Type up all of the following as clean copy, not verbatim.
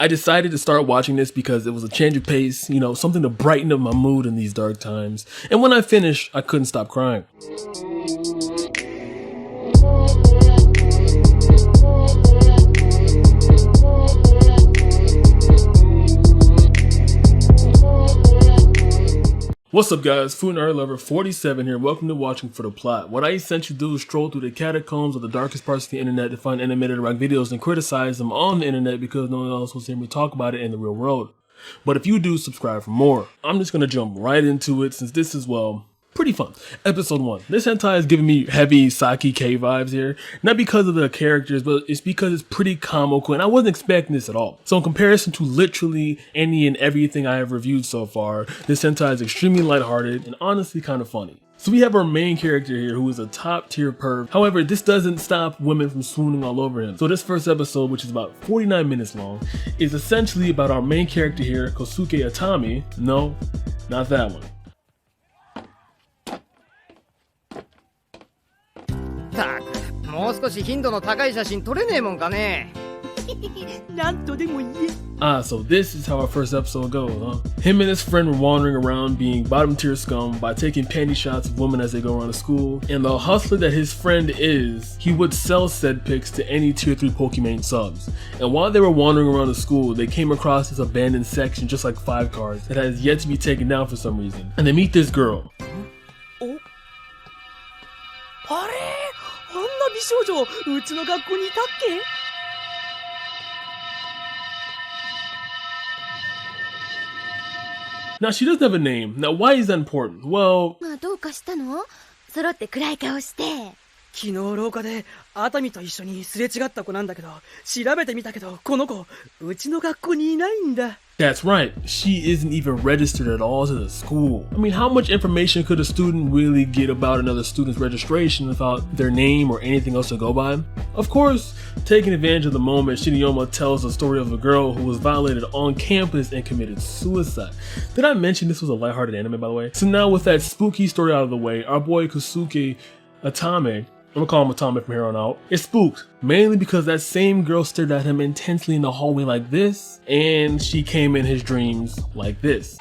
I decided to start watching this because it was a change of pace, you know, something to brighten up my mood in these dark times. And when I finished, I couldn't stop crying. What's up guys, Food Nerd Lover 47 here, welcome to Watching for the Plot. What I essentially do is stroll through the catacombs of the darkest parts of the internet to find animated rock videos and criticize them on the internet because no one else will hear me talk about it in the real world. But if you do, subscribe for more. I'm just gonna jump right into it since this is, well, pretty fun. Episode 1. This hentai is giving me heavy Saki K vibes here. Not because of the characters, but it's because it's pretty comical and I wasn't expecting this at all. So in comparison to literally any and everything I have reviewed so far, this hentai is extremely lighthearted and honestly kind of funny. So we have our main character here who is a top tier perv. However, this doesn't stop women from swooning all over him. So this first episode, which is about 49 minutes long, is essentially about our main character here, Kosuke Atami. No, not that one. たく、もう少し頻度の高い写真撮れねえもんかね。なんとでも言え。So this is how our first episode goes, huh? Him and his friend were wandering around being bottom tier scum by taking panty shots of women as they go around the school. And the hustler that his friend is, he would sell said pics to any tier 3 Pokemon subs. And while they were wandering around the school, they came across this abandoned section just like 5 cards that has yet to be taken down for some reason. And they meet this girl. Oh. あれ？あんな美少女、うちの学校にいたっけ？ Now she doesn't have a name. Now why is that important? Well... まあどうかしたの？揃って暗い顔して。昨日廊下で熱海と一緒にすれ違った子なんだけど、調べてみたけど、この子、うちの学校にいないんだ。 That's right, she isn't even registered at all to the school. I mean, how much information could a student really get about another student's registration without their name or anything else to go by? Of course, taking advantage of the moment, Shiniyama tells the story of a girl who was violated on campus and committed suicide. Did I mention this was a lighthearted anime, by the way? So now with that spooky story out of the way, our boy Kosuke Atame, I'm gonna call him Atame from here on out, is spooked. Mainly because that same girl stared at him intensely in the hallway like this, and she came in his dreams like this.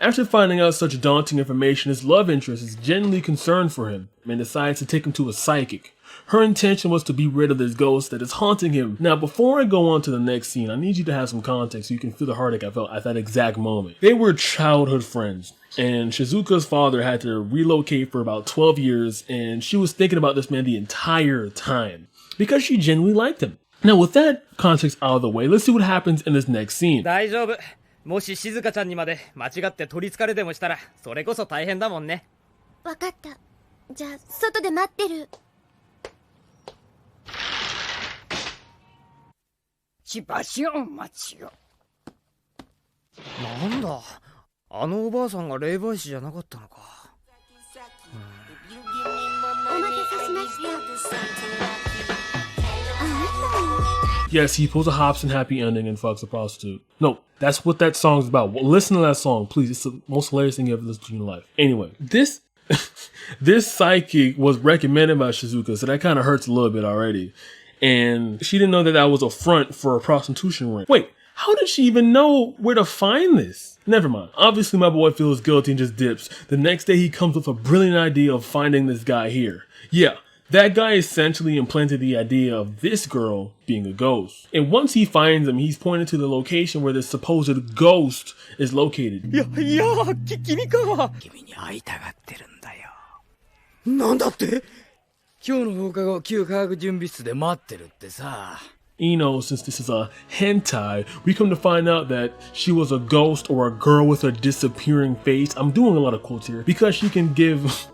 After finding out such daunting information, his love interest is genuinely concerned for him and decides to take him to a psychic. Her intention was to be rid of this ghost that is haunting him. Now, before I go on to the next scene, I need you to have some context so you can feel the heartache I felt at that exact moment. They were childhood friends, and Shizuka's father had to relocate for about 12 years, and she was thinking about this man the entire time because she genuinely liked him. Now, with that context out of the way, let's see what happens in this next scene. 大丈夫。もし静香ちゃんにまで間違って取り憑かれでもしたら、それこそ大変だもんね。わかった。じゃあ外で待ってる。しばしお待ちよ。なんだ、あのおばあさんが霊媒師じゃなかったのか。お待たせしました。 Yes, he pulls a Hobson happy ending and fucks a prostitute. No, that's what that song's about. Listen to that song, please. It's the most hilarious thing you ever listened to in your life. Anyway, this psychic was recommended by Shizuka, so that kind of hurts a little bit already. And she didn't know that that was a front for a prostitution ring. Wait, how did she even know where to find this? Never mind. Obviously, my boy feels guilty and just dips. The next day, he comes with a brilliant idea of finding this guy here. Yeah. That guy essentially implanted the idea of this girl being a ghost. And once he finds him, he's pointed to the location where the supposed ghost is located. 君か。君に会いたがってるんだよ。なんだって？今日の放課後、旧科学準備室で待ってるってさ。You know, since this is a hentai, we come to find out that she was a ghost or a girl with a disappearing face. I'm doing a lot of quotes here because she can give...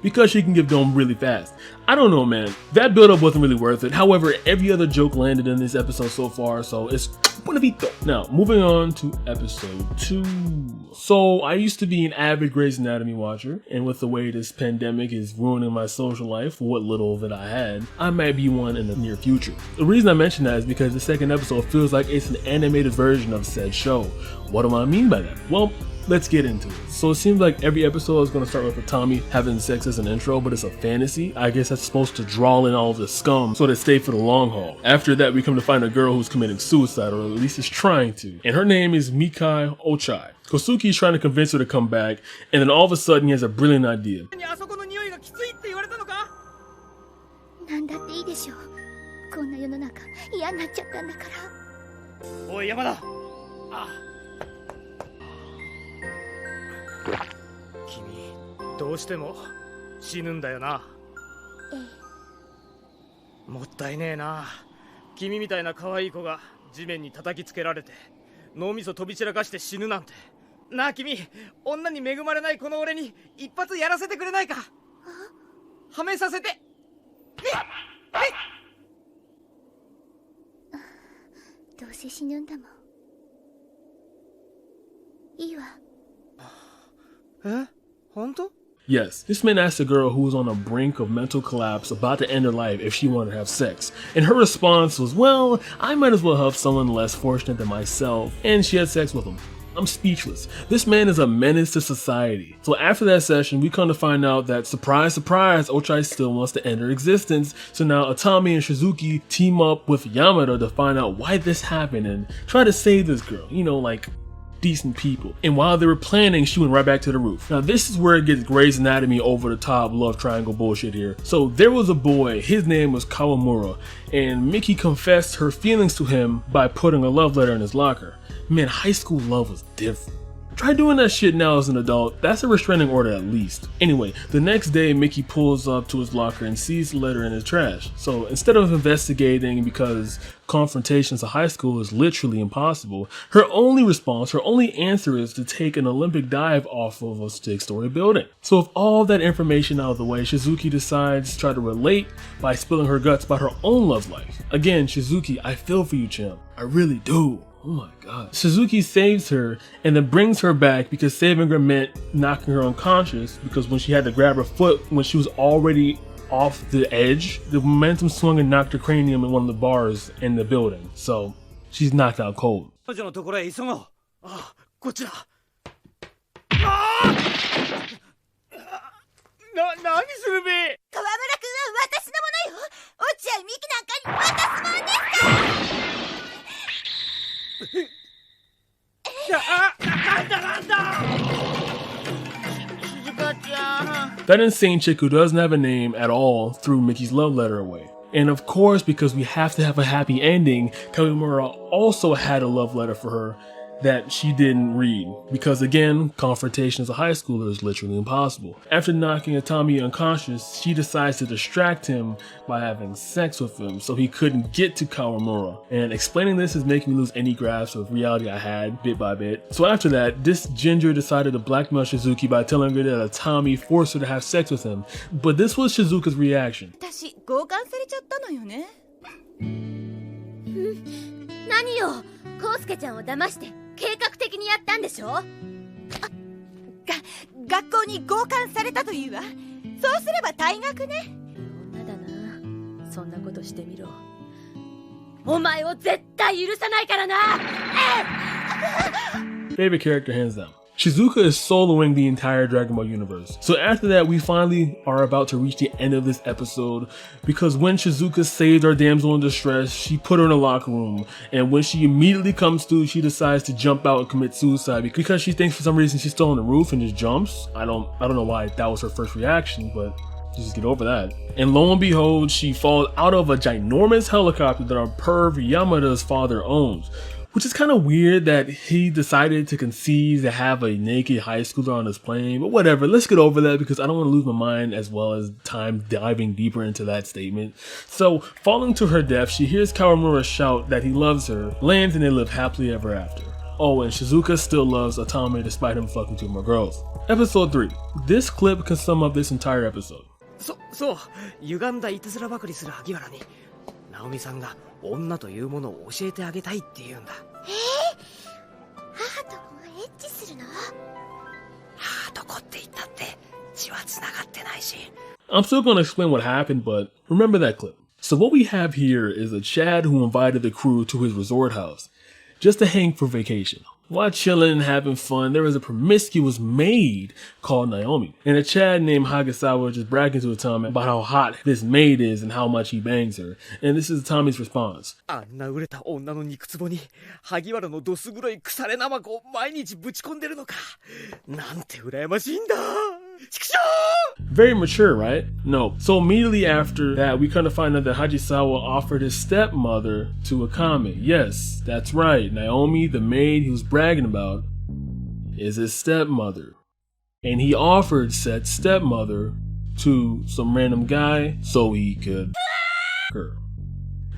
because she can give them really fast. I don't know, man. That build-up wasn't really worth it. However, every other joke landed in this episode so far, so it's bonito. Now, moving on to episode 2. So, I used to be an avid Grey's Anatomy watcher, and with the way this pandemic is ruining my social life, what little that I had, I might be one in the near future. The reason I mention that is because the second episode feels like it's an animated version of said show. What do I mean by that? Well, let's get into it. So it seems like every episode is going to start with Tommy having sex as an intro, but it's a fantasy. I guess that's supposed to draw in all of the scum so they stay for the long haul. After that, we come to find a girl who's committing suicide, or at least is trying to. And her name is Mikai Ochai. Kosuki is trying to convince her to come back, and then all of a sudden he has a brilliant idea. なんだっていいでしょう。こんな世の中嫌になっちゃったんだから。おい山田。君どうしても死ぬんだよな。もったいねえな。君みたいな可愛い子が地面に叩きつけられて脳みそ飛び散らかして死ぬなんて。なあ君、女に恵まれないこの俺に一発やらせてくれないか。はめさせて。どうせ死ぬんだもん。いいわ。え？本当？ Yes, this man asked a girl who was on the brink of mental collapse about to end her life if she wanted to have sex. And her response was, well, I might as well help someone less fortunate than myself. And she had sex with him. I'm speechless. This man is a menace to society. So after that session, we come to find out that, surprise, surprise, Ochai still wants to end her existence. So now Atami and Shizuki team up with Yamada to find out why this happened and try to save this girl. You know, like decent people. And while they were planning, she went right back to the roof. Now this is where it gets Grey's Anatomy over the top love triangle bullshit here. So there was a boy, his name was Kawamura, and Miki confessed her feelings to him by putting a love letter in his locker. Man, high school love was different. Try doing that shit now as an adult. That's a restraining order at least. Anyway, the next day Mickey pulls up to his locker and sees the letter in his trash. So instead of investigating, because confrontations at high school is literally impossible, her only response, her only answer is to take an Olympic dive off of a 6-story building. So with all that information out of the way, Shizuki decides to try to relate by spilling her guts about her own love life. Again, Shizuki, I feel for you, champ. I really do. Oh my god. Shizuki saves her and then brings her back because saving her meant knocking her unconscious, because when she had to grab her foot when she was already off the edge, the momentum swung and knocked her cranium in one of the bars in the building. So she's knocked out cold. 彼女のところへ急ごう。あ、こっちだ。何するべ。川村君は私のものよ。落合美紀なんかに渡すもんですか。That insane chick who doesn't have a name at all threw Mickey's love letter away. And of course, because we have to have a happy ending, Kawamura also had a love letter for her that she didn't read, because again, confrontation as a high schooler is literally impossible. After knocking Atami unconscious, she decides to distract him by having sex with him so he couldn't get to Kawamura. And explaining this is making me lose any grasp of reality I had bit by bit. So after that, this ginger decided to blackmail Shizuki by telling her that Atami forced her to have sex with him. But this was Shizuka's reaction. 私強姦されちゃったのよね。何よ、コウスケちゃんを騙して計画的にやったんでしょ。学校に強姦されたというわ。そうすれば退学ね。女だな。そんなことしてみろ。お前を絶対許さないからな。Favorite character hands down. Shizuka is soloing the entire Dragon Ball universe. So after that, we finally are about to reach the end of this episode, because when Shizuka saved our damsel in distress, she put her in a locker room, and when she immediately comes to, she decides to jump out and commit suicide because she thinks for some reason she's still on the roof and just jumps. I don't know why that was her first reaction, but just get over that. And lo and behold, she falls out of a ginormous helicopter that our perv Yamada's father owns. Which is kind of weird that he decided to concede to have a naked high schooler on his plane, but whatever, let's get over that because I don't want to lose my mind as well as time diving deeper into that statement. So, falling to her death, she hears Kawamura shout that he loves her, lands, and they live happily ever after. Oh, and Shizuka still loves Atami despite him fucking two more girls. Episode 3. This clip can sum up this entire episode. そう歪んだいたずらばかりする萩原に直美さんが女というものを教えてあげたいって言うんだ。母と子がエッチするの？母と子って言ったって血は繋がってないし。I'm still going to explain what happened, but remember that clip. So what we have here is a Chad who invited the crew to his resort house just to hang for vacation. While chilling and having fun, there was a promiscuous maid called Naomi. And a Chad named Hagasawa just bragging to Tommy about how hot this maid is and how much he bangs her. And this is Tommy's response. あんな売れた女の肉壺に萩原のどす黒い腐れ生子を毎日ぶち込んでるのか。なんて羨ましいんだ。畜生! Very mature, right? No. So immediately after that, we kind of find out that Hajisawa offered his stepmother to Akame. Yes, that's right. Naomi, the maid he was bragging about, is his stepmother. And he offered said stepmother to some random guy so he could her.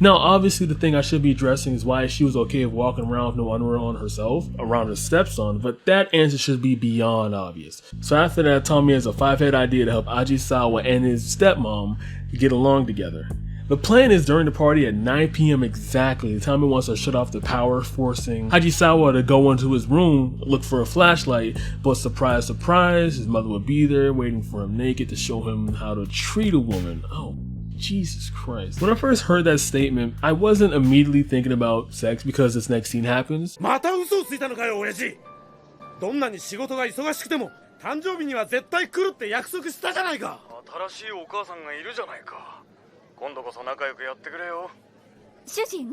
Now, obviously, the thing I should be addressing is why she was okay with walking around with no underwear on herself around her stepson, but that answer should be beyond obvious. So after that, Tommy has a 5-head idea to help Ajisawa and his stepmom get along together. The plan is during the party at 9 p.m. exactly, Tommy wants to shut off the power, forcing Hajisawa to go into his room, look for a flashlight, but surprise, surprise, his mother would be there waiting for him naked to show him how to treat a woman. Oh, Jesus Christ. When I first heard that statement, I wasn't immediately thinking about sex because this next scene happens. また嘘をついたのかよ、親父。どんなに仕事が忙しくても誕生日には絶対来るって約束したじゃないか。新しいお母さんがいるじゃないか。今度こそ仲良くやってくれよ。主人？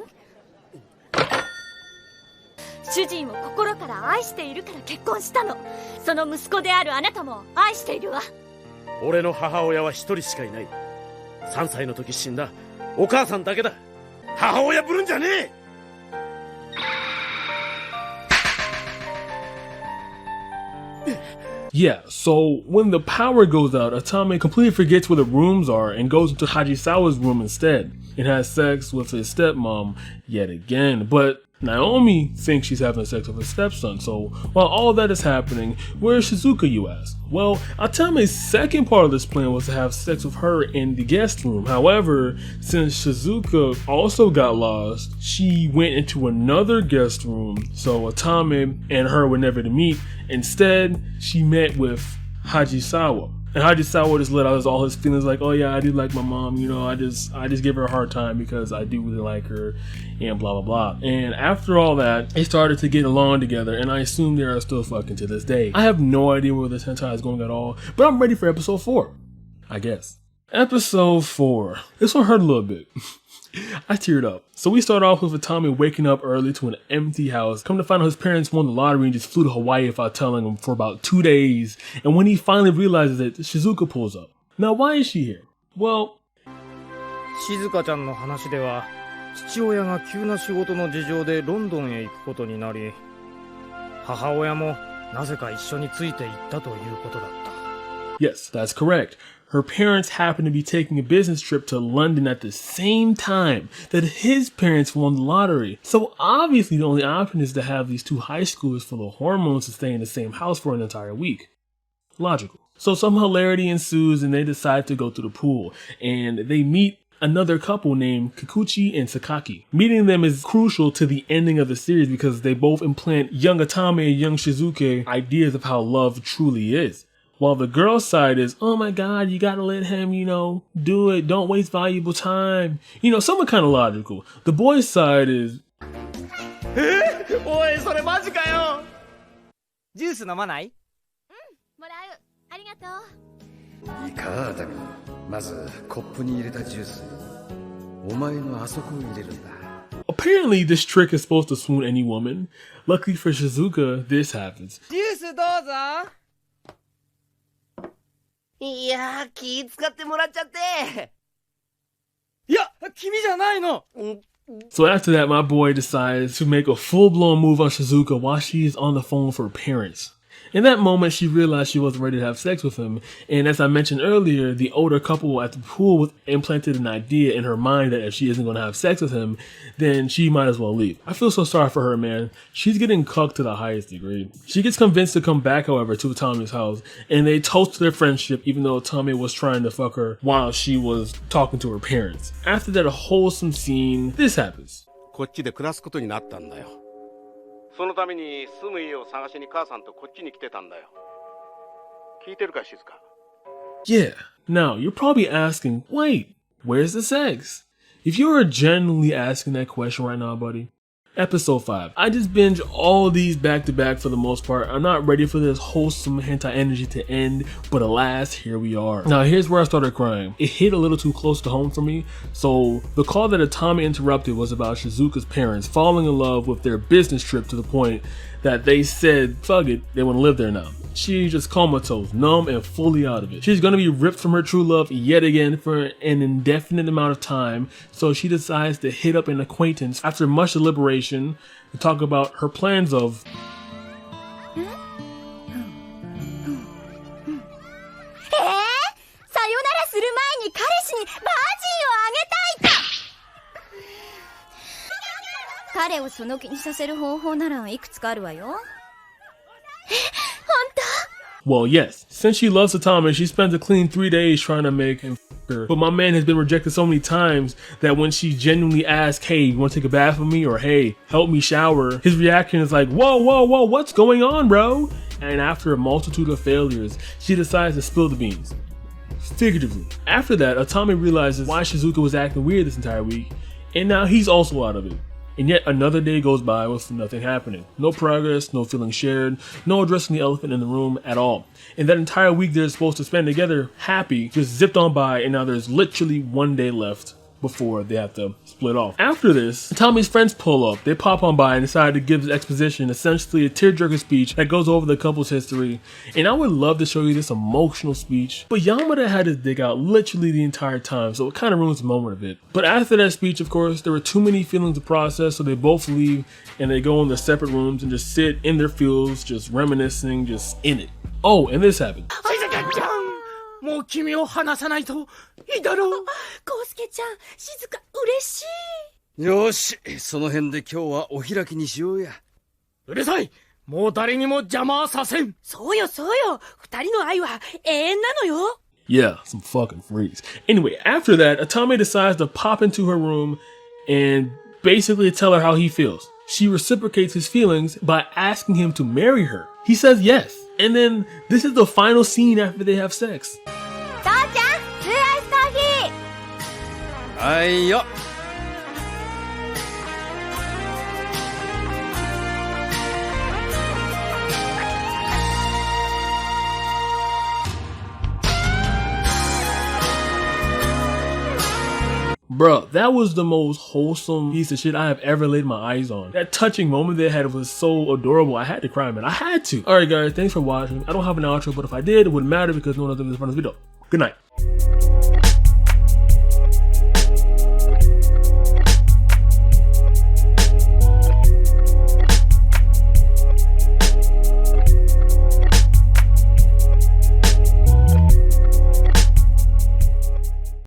主人を心から愛しているから結婚したの。その息子であるあなたも愛しているわ。俺の母親は一人しかいない。3歳の時死んだ。お母さんだけだ。母親ぶるんじゃねえ。Yeah, so when the power goes out, Atame completely forgets where the rooms are and goes into Hajisawa's room instead and has sex with his stepmom yet again. But Naomi thinks she's having sex with her stepson. So while all that is happening, where's Shizuka, you ask? Well, Atame's second part of this plan was to have sex with her in the guest room. However, since Shizuka also got lost, she went into another guest room. So Atame and her were never to meet. Instead, she met with Hajisawa. And Hajisawa just let out all his feelings like, oh yeah, I do like my mom, you know, I just give her a hard time because I do really like her and blah, blah, blah. And after all that, they started to get along together and I assume they are still fucking to this day. I have no idea where this hentai is going at all, but I'm ready for episode 4, I guess. Episode 4. This one hurt a little bit. I teared up. So we start off with Atame waking up early to an empty house. Come to find out his parents won the lottery and just flew to Hawaii without telling him for about 2 days. And when he finally realizes it, Shizuka pulls up. Now, why is she here? Well, 静香ちゃんの話では父親が急な仕事の事情でロンドンへ行くことになり母親もなぜか一緒について行ったということだった。 Yes, that's correct. Her parents happened to be taking a business trip to London at the same time that his parents won the lottery. So obviously the only option is to have these two high schoolers full of hormones to stay in the same house for an entire week. Logical. So some hilarity ensues and they decide to go to the pool. And they meet another couple named Kikuchi and Sakaki. Meeting them is crucial to the ending of the series because they both implant young Atame and young Shizuke ideas of how love truly is. While the girl's side is, oh my god, you gotta let him, you know, do it. Don't waste valuable time. You know, somewhat kind of logical. The boy's side is, おいそれマジかよ。ジュース飲まない？もらう。ありがとう。いいか、だがまずコップに入れたジュースお前のあそこを入れるんだ。 apparently this trick is supposed to swoon any woman. Luckily for Shizuka, this happens. ジュースどうぞ。いやー、気使ってもらっちゃって。いや、君じゃないの。So after that, my boy decides to make a full-blown move on Shizuka while she is on the phone with her parents. In that moment, she realized she wasn't ready to have sex with him, and as I mentioned earlier, the older couple at the pool implanted an idea in her mind that if she isn't going to have sex with him, then she might as well leave. I feel so sorry for her, man. She's getting cucked to the highest degree. She gets convinced to come back, however, to Tommy's house, and they toast their friendship even though Tommy was trying to fuck her while she was talking to her parents. After that wholesome scene, this happens. こっちで暮らすことになったんだよ。そのために住む家を探しに母さんとこっちに来てたんだよ。聞いてるか、静か。Yeah. Now, you're probably asking, wait, where's the sex? If you're genuinely asking that question right now, buddy, Episode 5. I just binge all these back to back for the most part. I'm not ready for this wholesome hentai energy to end, but alas, here we are. Now here's where I started crying. It hit a little too close to home for me. So the call that Atami interrupted was about Shizuka's parents falling in love with their business trip to the point that they said, fuck it, they want to live there now. She's just comatose, numb, and fully out of it. She's gonna be ripped from her true love yet again for an indefinite amount of time, so she decides to hit up an acquaintance after much deliberation to talk about her plans of Well, yes, since she loves Atami, she spends a clean 3 days trying to make him f her. But my man has been rejected so many times that when she genuinely asks, hey, you want to take a bath with me? Or hey, help me shower, his reaction is like, whoa, whoa, whoa, what's going on, bro? And after a multitude of failures, she decides to spill the beans. Figuratively. After that, Atami realizes why Shizuka was acting weird this entire week, and now he's also out of it. And yet another day goes by with nothing happening. No progress, no feelings shared, no addressing the elephant in the room at all. And that entire week they're supposed to spend together happy just zipped on by, and now there's literally 1 day left before they have to split off. After this, Tommy's friends pull up. They pop on by and decide to give exposition, essentially a tearjerker speech that goes over the couple's history. And I would love to show you this emotional speech, but Yamada had his dick out literally the entire time, so it kind of ruins the moment a bit. But after that speech, of course, there were too many feelings to process, so they both leave and they go in their separate rooms and just sit in their feels, just reminiscing, just in it. Oh, and this happened. もう君を離さないといいだろう。コウスケちゃん、静か嬉しい。よし、その辺で今日はお開きにしようや。うるさい。もう誰にも邪魔はさせん。そうよそうよ。二人の愛は永遠なのよ。Yeah, some fucking freaks. Anyway, after that, Atami decides to pop into her room and basically tell her how he feels. She reciprocates his feelings by asking him to marry her. He says yes. And then this is the final scene after they have sex. 父ちゃん、ツーアイスコーヒー。はいよ。Bruh, that was the most wholesome piece of shit I have ever laid my eyes on. That touching moment they had was so adorable. I had to cry, man. I had to. Alright guys, thanks for watching. I don't have an outro, but if I did, it wouldn't matter because no one else is in front of this video. Good night.